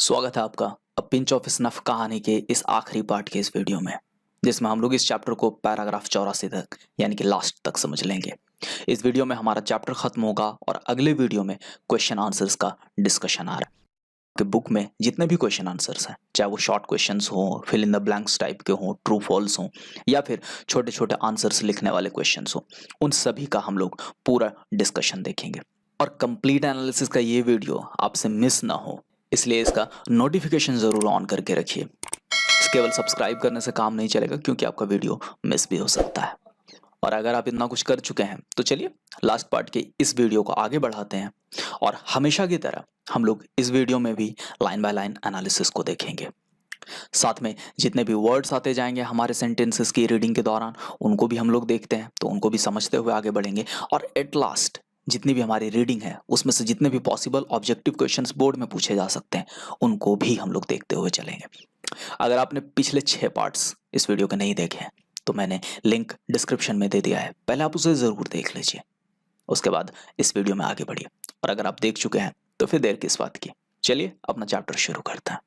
स्वागत है आपका अ पिंच ऑफ स्नफ कहानी के इस आखिरी पार्ट के इस वीडियो में, जिसमें हम लोग इस चैप्टर को पैराग्राफ 84 तक यानी कि लास्ट तक समझ लेंगे। इस वीडियो में हमारा चैप्टर खत्म होगा और अगले वीडियो में क्वेश्चन आंसर्स का डिस्कशन आ रहा है कि बुक में जितने भी क्वेश्चन आंसर्स हैं, चाहे वो शॉर्ट क्वेश्चंस हो, fill in the blanks type के हों, ट्रू फॉल्स हों, या फिर छोटे छोटे आंसर्स लिखने वाले क्वेश्चंस हों, उन सभी का हम लोग पूरा डिस्कशन देखेंगे। और कंप्लीट एनालिसिस का ये वीडियो आपसे मिस ना हो, इसलिए इसका नोटिफिकेशन ज़रूर ऑन करके रखिए। केवल सब्सक्राइब करने से काम नहीं चलेगा, क्योंकि आपका वीडियो मिस भी हो सकता है। और अगर आप इतना कुछ कर चुके हैं तो चलिए लास्ट पार्ट के इस वीडियो को आगे बढ़ाते हैं और हमेशा की तरह हम लोग इस वीडियो में भी लाइन बाय लाइन एनालिसिस को देखेंगे। साथ में जितने भी वर्ड्स आते जाएंगे हमारे सेंटेंसेस की रीडिंग के दौरान, उनको भी हम लोग देखते हैं, तो उनको भी समझते हुए आगे बढ़ेंगे। और एट लास्ट जितनी भी हमारी रीडिंग है उसमें से जितने भी पॉसिबल ऑब्जेक्टिव क्वेश्चंस बोर्ड में पूछे जा सकते हैं, उनको भी हम लोग देखते हुए चलेंगे। अगर आपने पिछले 6 पार्ट्स इस वीडियो के नहीं देखे हैं तो मैंने लिंक डिस्क्रिप्शन में दे दिया है, पहले आप उसे ज़रूर देख लीजिए, उसके बाद इस वीडियो में आगे बढ़िए। और अगर आप देख चुके हैं तो फिर देर किस बात की, चलिए अपना चैप्टर शुरू करते हैं।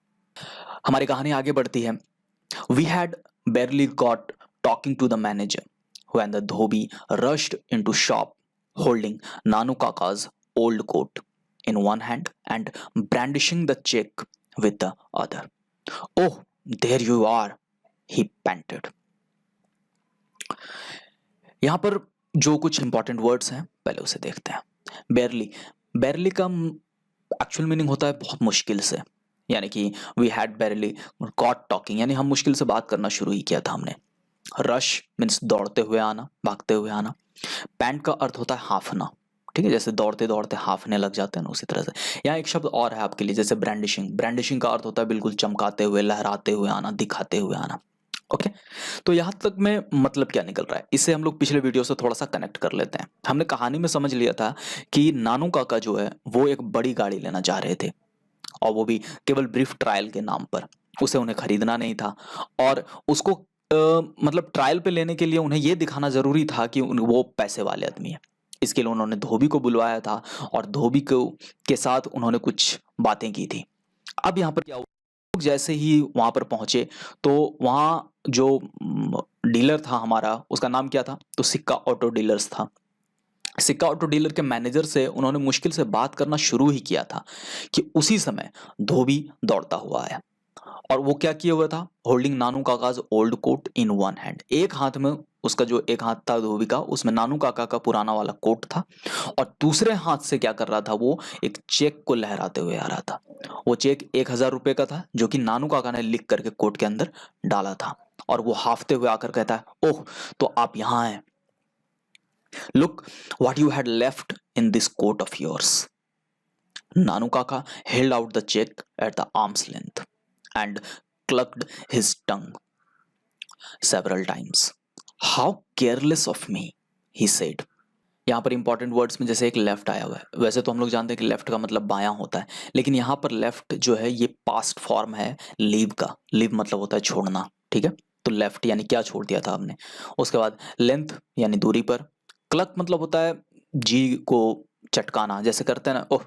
हमारी कहानी आगे बढ़ती है। We had barely got talking to the manager when the dhobi rushed into shop holding Nanu Kaka's old coat in one hand and brandishing the check with the other. Oh, there you are, he panted. यहाँ पर जो कुछ important words हैं पहले उसे देखते हैं। Barely, barely का एक्चुअल मीनिंग होता है बहुत मुश्किल से, यानी कि we had barely got talking, यानी हम मुश्किल से बात करना शुरू ही किया था हमने। रश मीन्स दौड़ते हुए आना, भागते हुए आना। पैंट का अर्थ होता है हाफना, ठीक है, जैसे दौड़ते दौड़ते हाफने लग जाते हैं ना, उसी तरह से। यहाँ एक शब्द और है आपके लिए, जैसे ब्रांडिशिंग। ब्रांडिशिंग का अर्थ होता है बिल्कुल चमकाते हुए, लहराते हुए आना, दिखाते हुए आना। ओके, तो यहाँ तक में मतलब क्या निकल रहा है, इसे हम लोग पिछले वीडियो से थोड़ा सा कनेक्ट कर लेते हैं। हमने कहानी में समझ लिया था कि नानू काका जो है वो एक बड़ी गाड़ी लेना चाह रहे थे, और वो भी केवल ब्रीफ ट्रायल के नाम पर। उसे उन्हें खरीदना नहीं था, और उसको मतलब ट्रायल पे लेने के लिए उन्हें ये दिखाना जरूरी था कि वो पैसे वाले आदमी है। इसके लिए उन्होंने धोबी को बुलवाया था, और धोबी को के साथ उन्होंने कुछ बातें की थी। अब यहाँ पर क्या हुआ, लोग जैसे ही वहां पर पहुंचे तो वहां जो डीलर था हमारा, उसका नाम क्या था, तो सिक्का ऑटो डीलर्स था। सिक्का ऑटो डीलर के मैनेजर से उन्होंने मुश्किल से बात करना शुरू ही किया था कि उसी समय धोबी दौड़ता हुआ आया। और वो क्या किया हुआ था, holding Nanu Kaka's old coat in one hand. एक हाथ में उसका जो एक हाथ था धोबी का, उसमें नानू काका का पुराना वाला कोट था, और दूसरे हाथ से क्या कर रहा था, वो एक चेक को लहराते हुए आ रहा था। वो चेक 1000 रुपए का था, जो कि नानू काका ने लिख करके कोट के अंदर डाला था। और वो हाफते हुए आकर कहता है, ओह, तो आप यहाँ हैं। Look what you had left in this coat of yours. Nanu Kaka held out the check at the arm's length and clucked his tongue several times. How careless of me, he said. यहाँ पर important words में जैसे एक left आया हुआ है, वैसे तो हम लोग जानते हैं कि लेफ्ट का मतलब बायां होता है, लेकिन यहाँ पर लेफ्ट जो है ये पास्ट फॉर्म है लीव का। लीव मतलब होता है छोड़ना, ठीक है। तो लेफ्ट यानी क्या छोड़ दिया था हमने। उसके बाद लेंथ यानी दूरी पर। क्लक मतलब होता है जी को चटकाना, जैसे करते हैं ना, ओह,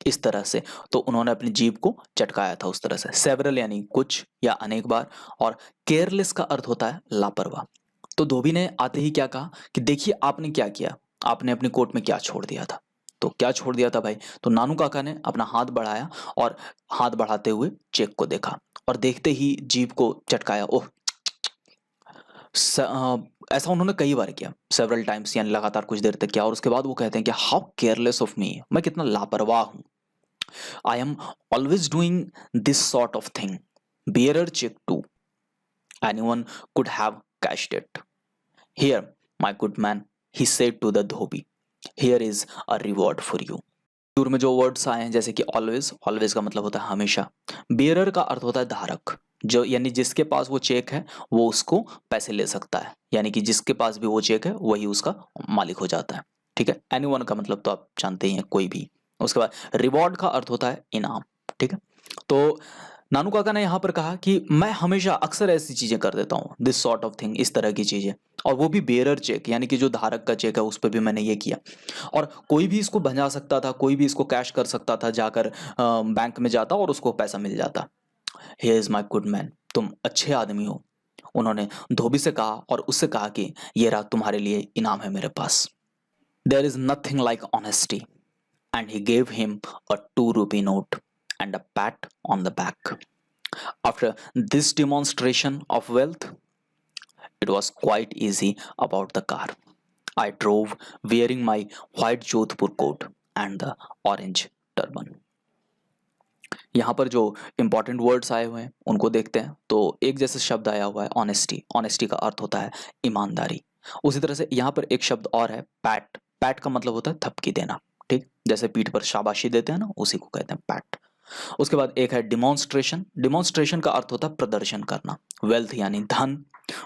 इस तरह से। तो उन्होंने अपनी जीभ को चटकाया था उस तरह से। सेवरल यानी कुछ या अनेक बार। और केयरलेस का अर्थ होता है लापरवाह। तो धोबी ने आते ही क्या कहा कि देखिए आपने क्या किया, आपने अपनी कोट में क्या छोड़ दिया था। तो क्या छोड़ दिया था भाई, तो नानू काका ने अपना हाथ बढ़ाया और हाथ बढ़ाते हुए चेक को देखा, और देखते ही जीभ को चटकाया। ओह, ऐसा उन्होंने कई बार किया, सेवरल टाइम्स, यानी लगातार कुछ देर तक किया। और उसके बाद वो कहते हैं कि हाउ केयरलेस ऑफ मी, मैं कितना लापरवाह हूं। I am always doing this sort of thing. Bearer check too. Anyone could have cashed it. Here, my good man, he said to the Dhobi. Here is a reward for you. शुरू में जो words आए हैं जैसे कि always, always का मतलब होता है हमेशा। बियरर का अर्थ होता है धारक, जो यानी जिसके पास वो चेक है वो उसको पैसे ले सकता है, यानी कि जिसके पास भी वो चेक है वही उसका मालिक हो जाता है, ठीक है। एनीवन का मतलब तो आप जानते ही हैं, कोई भी। उसके बाद रिवॉर्ड का अर्थ होता है इनाम, ठीक है। तो नानू काका ने यहाँ पर कहा कि मैं हमेशा अक्सर ऐसी चीजें कर देता हूँ, दिस सॉर्ट ऑफ थिंग, इस तरह की चीजें, और वो भी बेरर चेक, यानी कि जो धारक का चेक है उस पर भी मैंने ये किया। और कोई भी इसको बना सकता था, कोई भी इसको कैश कर सकता था, जाकर बैंक में जाता और उसको पैसा मिल जाता। Here is my good man, तुम अच्छे आदमी हो। उन्होंने धोबी से कहा और उससे कहा कि ये रहा तुम्हारे लिए इनाम है मेरे पास। There is nothing like honesty, and he gave him a 2 rupee note and a pat on the back. After this demonstration of wealth, it was quite easy about the car. I drove wearing my white Jodhpur coat and the orange turban. यहाँ पर जो important words आए हुए हैं उनको देखते हैं। तो एक जैसे शब्द आया हुआ है ऑनेस्टी, ऑनेस्टी का अर्थ होता है ईमानदारी। उसी तरह से यहाँ पर एक शब्द और है पैट, पैट का मतलब होता है थपकी देना, ठीक, जैसे पीठ पर शाबाशी देते हैं ना, उसी को कहते हैं पैट। उसके बाद एक है डिमॉन्स्ट्रेशन, डिमॉन्स्ट्रेशन का अर्थ होता है प्रदर्शन करना। वेल्थ यानी धन,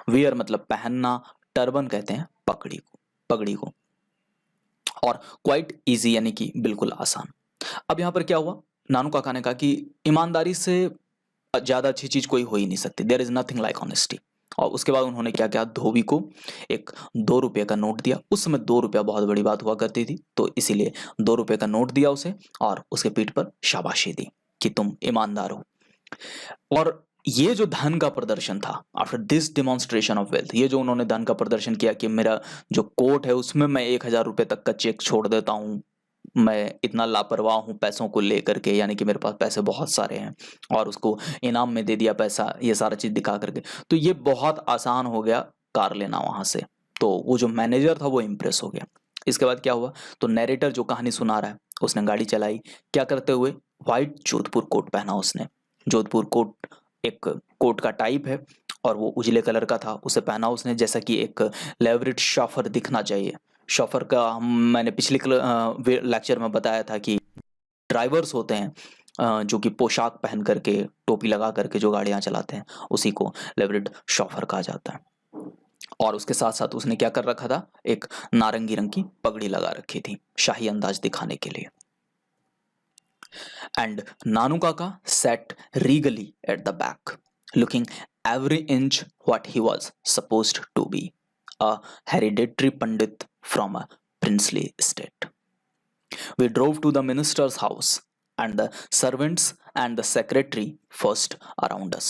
वियर मतलब पहनना, टर्बन कहते हैं पगड़ी को, पगड़ी को, और क्वाइट इजी यानी कि बिल्कुल आसान। अब यहाँ पर क्या हुआ, नानू काका ने कहा कि ईमानदारी से ज्यादा अच्छी चीज कोई हो ही नहीं सकती, there is nothing like honesty. और उसके बाद उन्होंने क्या किया, धोबी को एक 2 रुपये का नोट दिया। उस समय 2 रुपया बहुत बड़ी बात हुआ करती थी, तो इसीलिए 2 रुपये का नोट दिया उसे और उसके पीठ पर शाबाशी दी कि तुम ईमानदार हो। और ये जो धन का प्रदर्शन था, after this demonstration of wealth, ये जो उन्होंने धन का प्रदर्शन किया कि मेरा जो कोट है उसमें मैं 1,000 रुपये तक का चेक छोड़ देता हूँ, मैं इतना लापरवाह हूँ पैसों को लेकर के, यानी कि मेरे पास पैसे बहुत सारे हैं, और उसको इनाम में दे दिया पैसा, ये सारा चीज दिखा करके, तो ये बहुत आसान हो गया कार लेना वहां से। तो वो जो मैनेजर था वो इम्प्रेस हो गया। इसके बाद क्या हुआ, तो नैरेटर जो कहानी सुना रहा है उसने गाड़ी चलाई, क्या करते हुए, व्हाइट जोधपुर कोट पहना उसने। जोधपुर कोट एक कोट का टाइप है और वो उजले कलर का था, उसे पहना उसने जैसा कि एक लेवरेट शॉफर दिखना चाहिए। शॉफर का मैंने पिछले लेक्चर में बताया था कि ड्राइवर्स होते हैं जो कि पोशाक पहन करके, टोपी लगा करके जो गाड़ियां चलाते हैं, उसी को लेवरेट शॉफर कहा जाता है। और उसके साथ साथ उसने क्या कर रखा था, एक नारंगी रंग की पगड़ी लगा रखी थी शाही अंदाज दिखाने के लिए। And Nanu Kaka sat regally at the back, looking every inch what he was supposed to be, a hereditary Pandit from a princely estate. We drove to the minister's house, and the servants and the secretary first around us.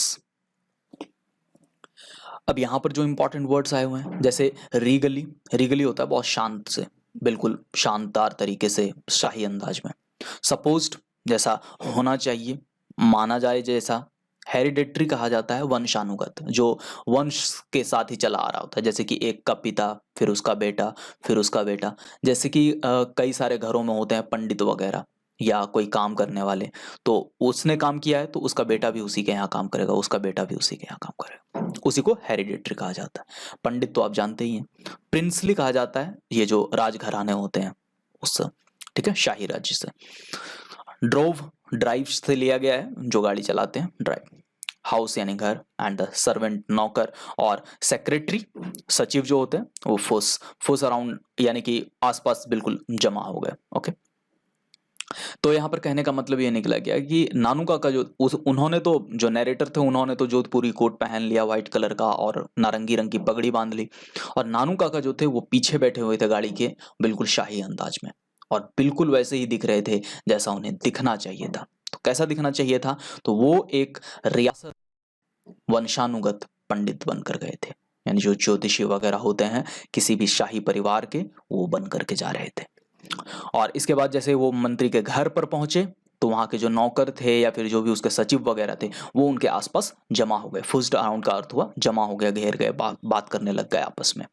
अब यहाँ पर जो important words आए हुए हैं, जैसे रीगली, रीगली होता है बहुत शांत से, बिल्कुल शानदार तरीके से, शाही अंदाज में। सपोज्ड जैसा होना चाहिए, माना जाए जैसा। हेरिडेटरी कहा जाता है वंशानुगत, जो वंश के साथ ही चला आ रहा होता है, जैसे कि एक का पिता, फिर उसका बेटा, फिर उसका बेटा। जैसे कि कई सारे घरों में होते हैं पंडित वगैरह या कोई काम करने वाले, तो उसने काम किया है तो उसका बेटा भी उसी के यहाँ काम करेगा, उसका बेटा भी उसी के यहाँ काम करेगा, उसी को हेरिडेटरी कहा जाता है। पंडित तो आप जानते ही हैं। प्रिंसली कहा जाता है ये जो राजघराने होते हैं उससे, ठीक है, शाही राज्य से। ड्रोव ड्राइव से लिया गया है, जो गाड़ी चलाते हैं, ड्राइव। हाउस यानी घर, एंड द सर्वेंट नौकर, और सेक्रेटरी सचिव जो होते हैं वो फुस अराउंड, यानी कि आसपास बिल्कुल जमा हो गए। ओके, तो यहाँ पर कहने का मतलब ये निकला गया कि नानू काका जो उन्होंने तो, जो नैरेटर थे उन्होंने तो जोधपुरी कोट पहन लिया व्हाइट कलर का और नारंगी रंग की पगड़ी बांध ली, और नानू काका जो थे वो पीछे बैठे हुए थे गाड़ी के, बिल्कुल शाही अंदाज में, और बिल्कुल वैसे ही दिख रहे थे जैसा उन्हें दिखना चाहिए था। तो कैसा दिखना चाहिए था, तो वो एक रियासत वंशानुगत पंडित बनकर गए थे, यानी जो ज्योतिषी वगैरह होते हैं किसी भी शाही परिवार के, वो बन करके जा रहे थे। और इसके बाद जैसे वो मंत्री के घर पर पहुंचे तो वहां के जो नौकर थे या फिर जो भी उसके सचिव वगैरह थे वो उनके आसपास जमा हो गए। फुस्ड अराउंड का अर्थ हुआ जमा हो गया, घेर गए, बात करने लग गए आपस में।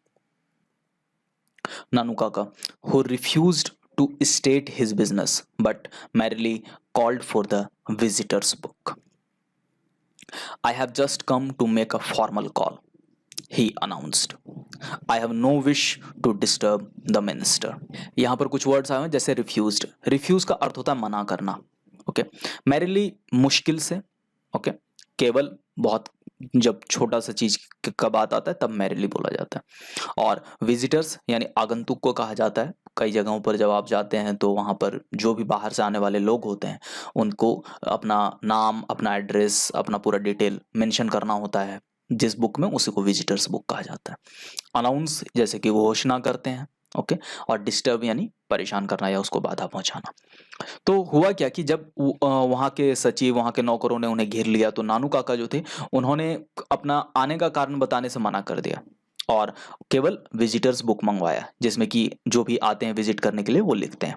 नानू काका, who refused to state his business but merely called for the visitor's book. I have just come to make a formal call, he announced. I have no wish to disturb the minister. यहाँ पर कुछ words आए हैं जैसे refused, refuse का अर्थ होता है मना करना। ओके, मैरिली मुश्किल से, ओके, केवल बहुत, जब छोटा सा चीज का बात आता है तब मैरिली बोला जाता है। और विजिटर्स यानी आगंतुक को कहा जाता है कई जगहों पर जब आप जाते हैं तो वहाँ पर जो भी बाहर से आने वाले लोग होते हैं उनको अपना नाम, अपना एड्रेस, अपना पूरा डिटेल मेंशन करना होता है जिस बुक में, उसी को विजिटर्स बुक कहा जाता है। अनाउंस जैसे कि वो घोषणा करते हैं, ओके। और डिस्टर्ब यानी परेशान करना या उसको बाधा पहुंचाना। तो हुआ क्या कि जब वहाँ के सचिव, वहाँ के नौकरों ने उन्हें घेर लिया तो नानू काका जो थे उन्होंने अपना आने का कारण बताने से मना कर दिया और केवल विजिटर्स बुक मंगवाया जिसमें कि जो भी आते हैं विजिट करने के लिए वो लिखते हैं।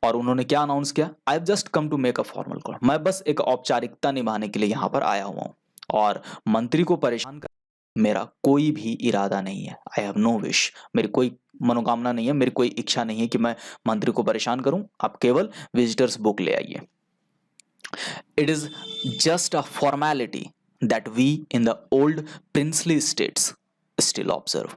और उन्होंने क्या अनाउंस किया, I have just come to make a formal call, मैं बस एक औपचारिकता निभाने के लिए यहाँ पर आया हुआ हूँ और मंत्री को परेशान कर मेरा कोई भी इरादा नहीं है। आई हैव नो विश, मेरी कोई मनोकामना नहीं है, मेरी कोई इच्छा नहीं है कि मैं मंत्री को परेशान करूं, आप केवल विजिटर्स बुक ले आइए। It is just a formality that we in the old princely states still observe.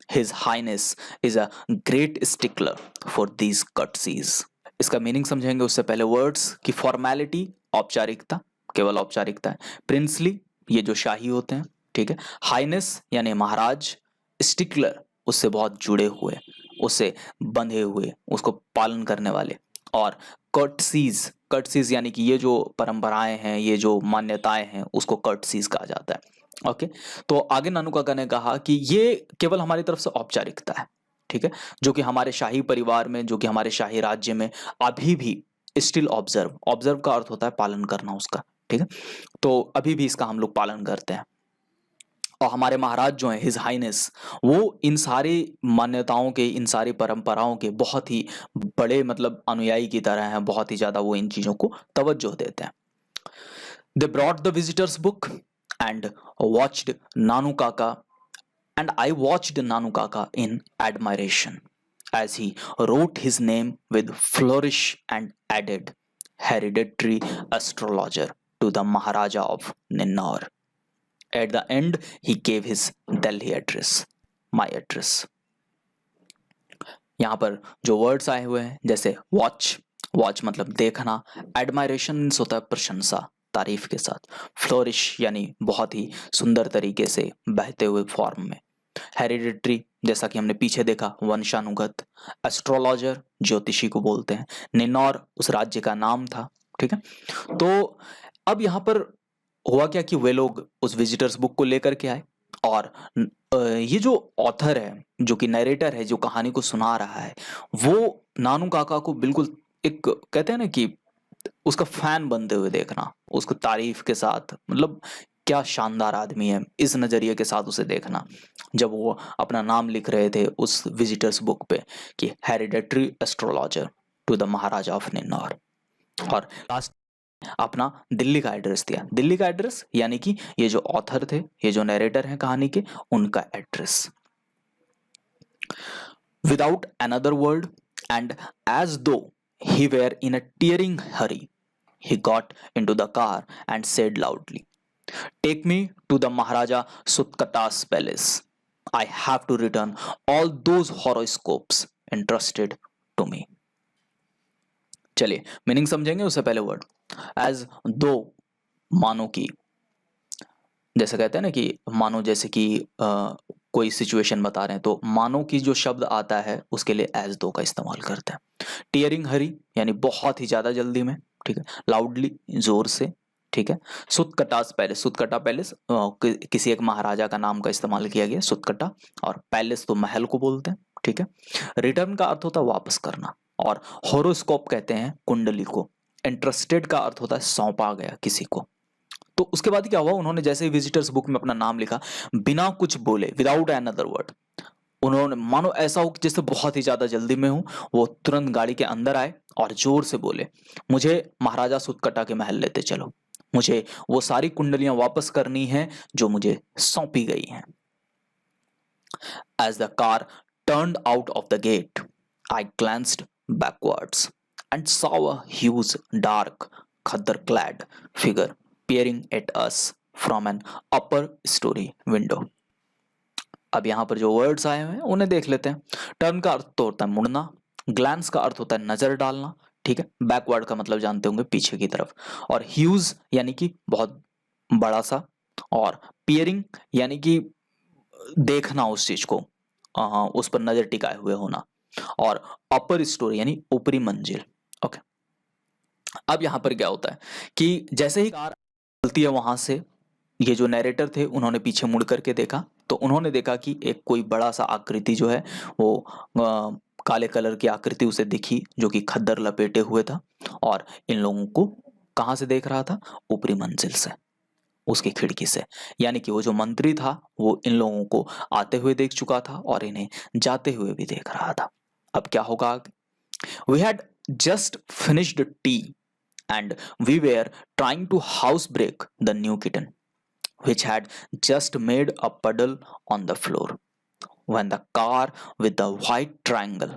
His highness is a great stickler for these courtesies. इसका मीनिंग समझेंगे उससे पहले वर्ड्स की फॉर्मेलिटी, औपचारिकता, केवल औपचारिकता है। प्रिंसली ये जो शाही होते हैं, ठीक है। हाइनेस यानी महाराज, स्टिकलर उससे बहुत जुड़े हुए, उससे बंधे हुए, उसको पालन करने वाले। और कर्टसीज, कर्टसीज यानी कि ये जो परंपराएं हैं, ये जो मान्यताएं हैं, उसको कर्टसीज कहा जाता है, ओके। तो आगे नानू काका ने कहा कि ये केवल हमारी तरफ से औपचारिकता है, ठीक है, जो कि हमारे शाही परिवार में, जो कि हमारे शाही राज्य में अभी भी स्टिल ऑब्जर्व, ऑब्जर्व का अर्थ होता है पालन करना उसका, ठीक है। तो अभी भी इसका हम लोग पालन करते हैं। और हमारे महाराज जो हैं, हिज हाइनेस, वो इन सारी मान्यताओं के, इन सारी परंपराओं के बहुत ही बड़े मतलब अनुयायी की तरह हैं, बहुत ही ज्यादा वो इन चीजों को तवज्जो देते हैं। They brought the visitors book and watched Nanu Kaka, and I watched Nanu Kaka in admiration as he wrote his name with flourish and added hereditary astrologer to the Maharaja of Ninnar. At the end, he gave his Delhi address, my address. यहाँ पर जो words आए हुए हैं जैसे watch, watch मतलब देखना, admiration होता है प्रशंसा, तारीफ के साथ, फ्लोरिश यानी बहुत ही सुंदर तरीके से बहते हुए फॉर्म में, हेरिडिटरी जैसा कि हमने पीछे देखा वंशानुगत, एस्ट्रोलॉजर ज्योतिषी को बोलते हैं, निन्नौर उस राज्य का नाम था, ठीक है। तो अब यहाँ पर हुआ क्या कि वे लोग उस विजिटर्स बुक को लेकर के आए और ये जो ऑथर है, जो कि नरेटर है, जो कहानी को सुना रहा है, वो नानू काका को बिल्कुल एक कहते हैं ना कि उसका फैन बनते हुए देखना, उसको तारीफ के साथ, मतलब क्या शानदार आदमी है, इस नजरिए के साथ उसे देखना जब वो अपना नाम लिख रहे थे उस विजिटर्स बुक पे कि hereditary astrologer to the Maharaja of Ninnaur. और लास्ट अपना दिल्ली का एड्रेस दिया। दिल्ली का एड्रेस यानी कि ये जो ऑथर थे, ये जो नरेटर हैं कहानी के, उनका address. Without another word and as though he were in a tearing hurry, he got into the car and said loudly, take me to the Maharaja Sutkata's palace. I have to return all those horoscopes entrusted to me. चलिए meaning समझेंगे उससे पहले word as दो, मानो की, जैसे कहते हैं ना कि मानो, जैसे कि कोई सिचुएशन बता रहे हैं तो मानो की जो शब्द आता है उसके लिए एज दो का इस्तेमाल करते हैं। टीयरिंग हरी यानी बहुत ही ज्यादा जल्दी में, ठीक है, लाउडली जोर से, ठीक है। सुतकटास पैलेस, सुतकटा पैलेस किसी एक महाराजा का नाम का इस्तेमाल किया गया, सुतकटा, और पैलेस तो महल को बोलते हैं, ठीक है। रिटर्न का अर्थ होता है वापस करना, और होरोस्कोप कहते हैं कुंडली को। इंटरेस्टेड का अर्थ होता है सौंपा गया किसी को। तो उसके बाद क्या हुआ, उन्होंने जैसे ही विजिटर्स बुक में अपना नाम लिखा, बिना कुछ बोले, विदाउट अनदर वर्ड, उन्होंने मानो ऐसा हो जैसे बहुत ही ज्यादा जल्दी में हूं, वो तुरंत गाड़ी के अंदर आए और जोर से बोले, मुझे महाराजा सुतकटा के महल लेते चलो, मुझे वो सारी कुंडलियां वापस करनी है जो मुझे सौंपी गई हैं। As the car turned out of the gate, I glanced backwards and saw a huge dark khaddar clad figure peering at us from an upper story window. अब यहां पर जो वर्ड्स आए हुए हैं उन्हें देख लेते हैं। टर्न का अर्थ तो होता है मुड़ना, ग्लैंस का अर्थ होता है नजर डालना, ठीक है, बैकवर्ड का मतलब जानते होंगे पीछे की तरफ, और ह्यूज यानी कि बहुत बड़ा सा, और पियरिंग यानी कि देखना उस चीज को, उस पर नजर टिकाए हुए होना। और अपर स्टोरी यानी ऊपरी मंजिल। ओके, अब यहाँ पर क्या होता है कि जैसे ही कार चलती है वहां से, ये जो नैरेटर थे उन्होंने पीछे मुड़ करके देखा, तो उन्होंने देखा कि एक कोई बड़ा सा आकृति जो है वो काले कलर की आकृति उसे दिखी, जो कि खद्दर लपेटे हुए था, और इन लोगों को कहाँ से देख रहा था? ऊपरी मंजिल से, उसकी खिड़की से। यानी कि वो जो मंत्री था वो इन लोगों को आते हुए देख चुका था और इन्हें जाते हुए भी देख रहा था। अब क्या होगा आगे? We had just finished tea and we were trying to house break the new kitten, which had just made a puddle on the floor, when the car with the white triangle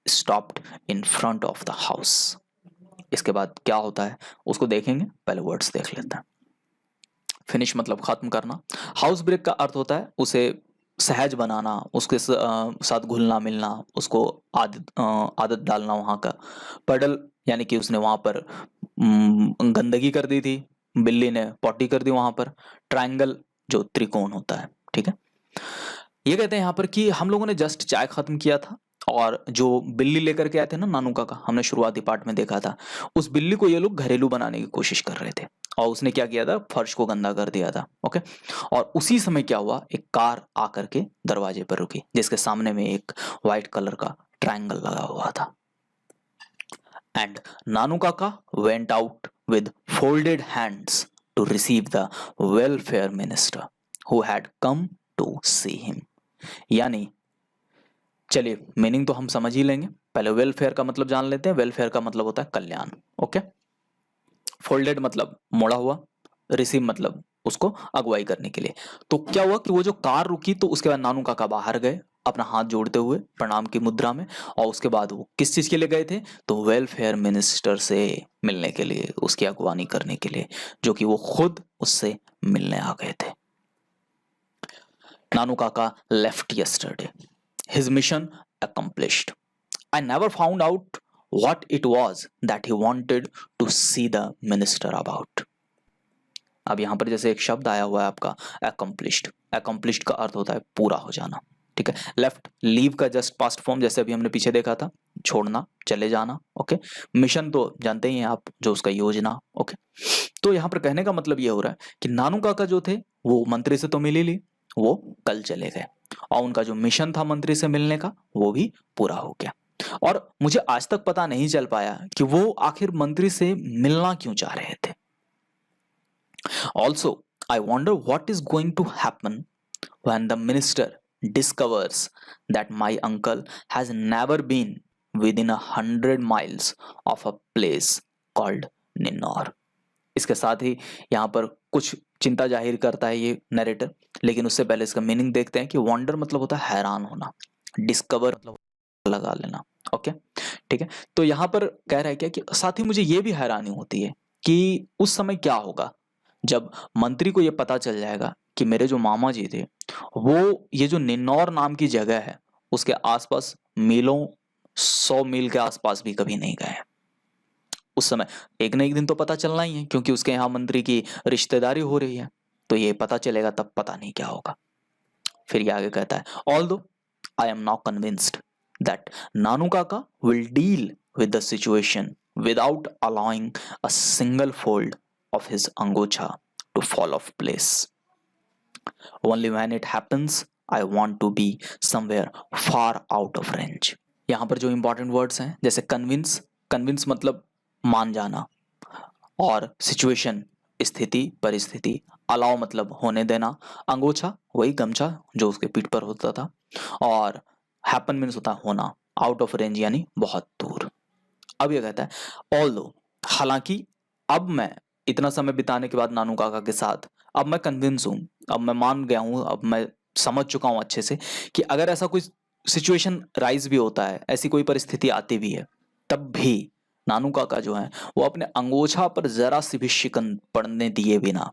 stopped in front of the house. इसके बाद क्या होता है उसको देखेंगे, पहले words देख लेते हैं। फिनिश मतलब खत्म करना, हाउस ब्रेक का अर्थ होता है उसे सहज बनाना, उसके साथ घुलना मिलना, उसको आदत डालना वहाँ का। पडल यानी कि उसने वहाँ पर गंदगी कर दी थी, बिल्ली ने पॉटी कर दी वहाँ पर। ट्रायंगल जो त्रिकोण होता है, ठीक है। ये कहते हैं यहाँ पर कि हम लोगों ने जस्ट चाय खत्म किया था और जो बिल्ली लेकर के आए थे ना नानू काका, हमने शुरुआती पार्ट में देखा था, उस बिल्ली को ये लोग घरेलू बनाने की कोशिश कर रहे थे और उसने क्या किया था? फर्श को गंदा कर दिया था। ओके, और उसी समय क्या हुआ? एक कार आकर के दरवाजे पर रुकी जिसके सामने में एक व्हाइट कलर का ट्रायंगल लगा हुआ था। And Nanu Kaka went out with folded hands to receive the welfare minister who had come to see him. यानी चलिए मीनिंग तो हम समझ ही लेंगे, पहले वेलफेयर का मतलब जान लेते हैं। वेलफेयर का मतलब होता है कल्याण। ओके, फोल्डेड मतलब मोड़ा हुआ, रिसीव मतलब उसको अगुवाई करने के लिए। तो क्या हुआ कि वो जो कार रुकी तो उसके बाद नानू काका बाहर गए अपना हाथ जोड़ते हुए प्रणाम की मुद्रा में, और उसके बाद वो किस चीज के लिए गए थे? तो वेलफेयर मिनिस्टर से मिलने के लिए, उसकी अगवानी करने के लिए, जो कि वो खुद उससे मिलने आ गए थे। नानू काका left yesterday, his mission accomplished. I never found out what it was that he wanted to see the minister about. अब यहां पर जैसे एक शब्द आया हुआ है आपका accomplished, accomplished का अर्थ होता है पूरा हो जाना, ठीक है। लेफ्ट, लीव का जस्ट पास्ट फॉर्म जैसे अभी हमने पीछे देखा था, छोड़ना, चले जाना। ओके, मिशन तो जानते ही हैं आप, जो उसका योजना। ओके, तो यहां पर कहने का मतलब ये हो रहा है कि नानू काका जो थे वो मंत्री से तो मिल ही ली, वो कल चले गए और उनका जो मिशन था मंत्री से मिलने का वो भी पूरा हो गया। और मुझे आज तक पता नहीं चल पाया कि वो आखिर मंत्री से मिलना क्यों चाह रहे थे। Also I wonder what is going to happen when the minister discovers that my uncle has never been within 100 miles of a place called Ninnaur. इसके साथ ही यहाँ पर कुछ चिंता जाहिर करता है ये नरेटर, लेकिन उससे पहले इसका मीनिंग देखते हैं कि वंडर मतलब होता है हैरान होना, डिस्कवर मतलब लगा लेना। ओके, ठीक है। तो यहाँ पर कह रहा है क्या कि साथ ही मुझे ये भी हैरानी होती है कि उस समय क्या होगा जब मंत्री को ये पता चल जाएगा कि मेरे जो मामा जी थे वो ये जो निन्नौर नाम की जगह है उसके आसपास मीलों, 100 मील के आसपास भी कभी नहीं गए। उस समय एक न एक दिन तो पता चलना ही है, क्योंकि उसके यहाँ मंत्री की रिश्तेदारी हो रही है, तो ये पता चलेगा, तब पता नहीं क्या होगा। फिर ये आगे कहता है although I am now convinced that Nanu Kaka will deal with the situation without allowing a single fold of his angocha to fall of place. Only when it happens I want to be somewhere far out of range. यहाँ पर जो important words हैं जैसे convince, convince मतलब मान जाना, और situation स्थिति परिस्थिति, अलाउ मतलब होने देना, अंगोछा वही गमछा जो उसके पीठ पर होता था, और हैपन मीन्स होता है होना, आउट ऑफ रेंज यानी बहुत दूर। अब ये कहता है ऑल्दो, हालांकि अब मैं इतना समय बिताने के बाद नानू काका के साथ अब मैं कन्विंस हूँ, अब मैं मान गया हूँ, अब मैं समझ चुका हूँ अच्छे से कि अगर ऐसा कोई सिचुएशन राइज भी होता है, ऐसी कोई परिस्थिति आती भी है, तब भी नानू काका जो है वो अपने अंगोछा पर जरा सी भी शिकन पड़ने दिए बिना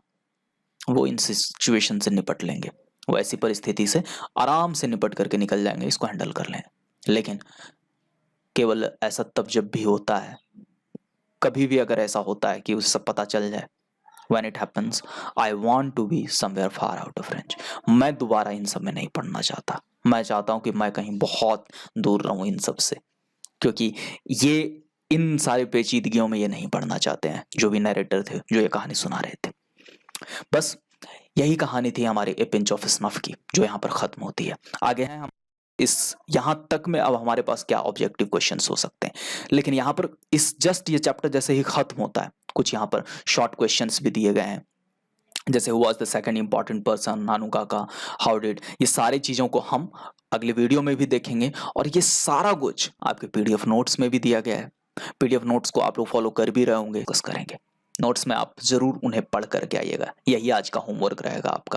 वो इन सिचुएशन से निपट लेंगे, वो ऐसी परिस्थिति से आराम से निपट करके निकल जाएंगे, इसको हैंडल कर लेंगे। लेकिन केवल ऐसा तब जब भी होता है, कभी भी अगर ऐसा होता है कि उसे सब पता चल जाए when it happens, I want to be somewhere far out of range. मैं दोबारा इन सब में नहीं पढ़ना चाहता, मैं चाहता हूँ कि मैं कहीं बहुत दूर रहूँ इन सब से, क्योंकि ये इन सारी पेचीदगियों में ये नहीं पढ़ना चाहते हैं जो भी नरेटर थे, जो ये कहानी सुना रहे थे। बस यही कहानी थी हमारे ए पिंच ऑफ स्नफ की, जो यहाँ पर ख़त्म होती है। आगे हैं हम इस यहाँ तक में, अब हमारे पास क्या ऑब्जेक्टिव क्वेश्चंस हो सकते हैं, लेकिन यहाँ पर इस जस्ट ये चैप्टर जैसे ही ख़त्म होता है, कुछ यहाँ पर शॉर्ट क्वेश्चंस भी दिए गए हैं, जैसे who was the second important person, Nanu Kaka, how did, ये सारी चीज़ों को हम अगले वीडियो में भी देखेंगे, और ये सारा कुछ आपके पीडीएफ नोट्स में भी दिया गया है। पीडीएफ नोट्स को आप लोग फॉलो कर भी रहे होंगे, फोकस करेंगे नोट्स में, आप जरूर उन्हें पढ़ करके आइएगा, यही आज का होमवर्क रहेगा आपका।